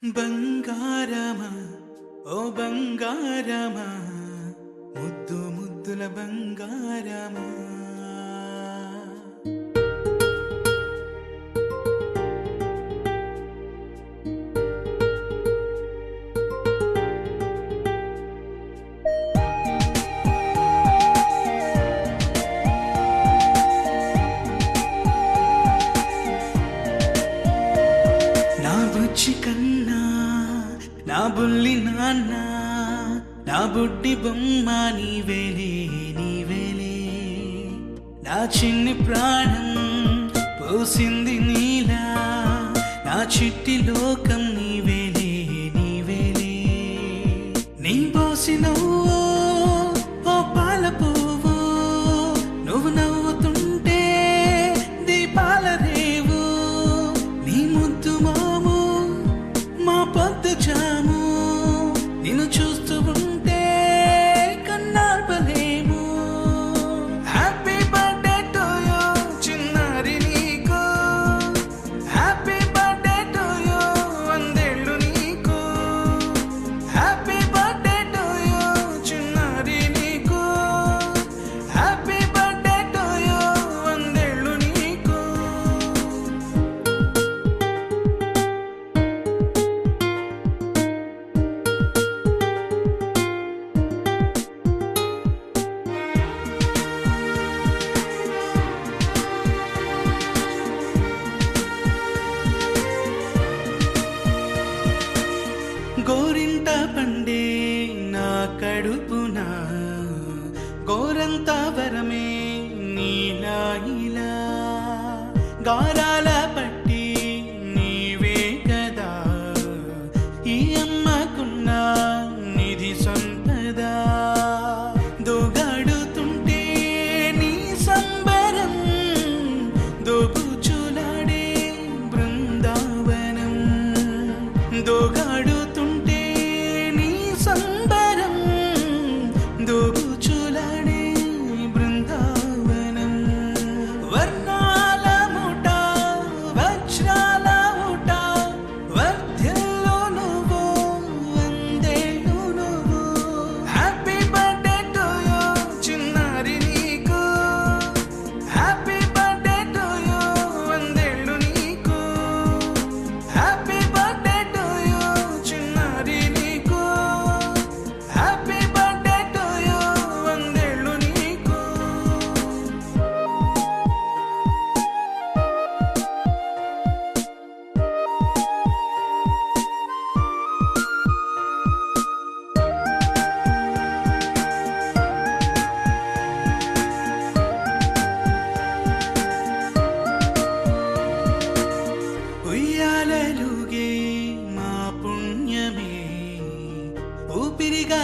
బంగారమా ఓ బంగారమా ముద్దు ముద్దుల బంగారమా నా బుజ్జి కన్నా నా బుల్లి నాన్న నా బుడ్డి బొమ్మ నీవేలే నీవేలే నా చిన్ని ప్రాణం పోసింది నీలా నా చిట్టి లోకం నీవేలే నీవేలే నీ పోసినవు ఓ పాల పువ్వు నువ్వు నవ్వుతుంటే దీపాల రేవు నీ ముద్దు మాము మా పొద్దు జాము నిన్ను చూస్తూ ఉంటే కన్నార్పలేము హ్యాపీ బర్త్డే టు యూ చిన్నారి నీకు హ్యాపీ బర్త్డే టు యూ వందేళ్ళు నీకు హ్యాపీ బర్త్డే టు యూ చిన్నారి నీకు హ్యాపీ బర్త్డే టు యూ వందేళ్ళు నీకు గోరింట పండే నా కడుపున గోరంత వరమే నీలా ఇలా గారాల పట్టి నీవే కదా ఈ అమ్మకున్న నిధి సంపద దోగాడుతుంటే నీ సంబరం దోబుచులాడే బృందావనం దోగాడుతుంటే నీ సంబరం దోబుచులాడే బృందావనం వర్ణాల ముఠ వజ్రాల ముఠ వర్ధ్యల్లో నువ్వు వందేళ్ళు నువ్వు హ్యాపీ బర్త్డే టు యూ చిన్నారి నీకు హ్యాపీ బర్త్డే టు యూ వందేళ్ళు నీకు హ్యాపీ బర్త్డే టు యూ చిన్నారి నీకు హ్యాపీ బర్త్డే టు యూ వందేళ్ళు నీకు ఉయ్యాలలుగే మా పుణ్యమే ఊపిరిగా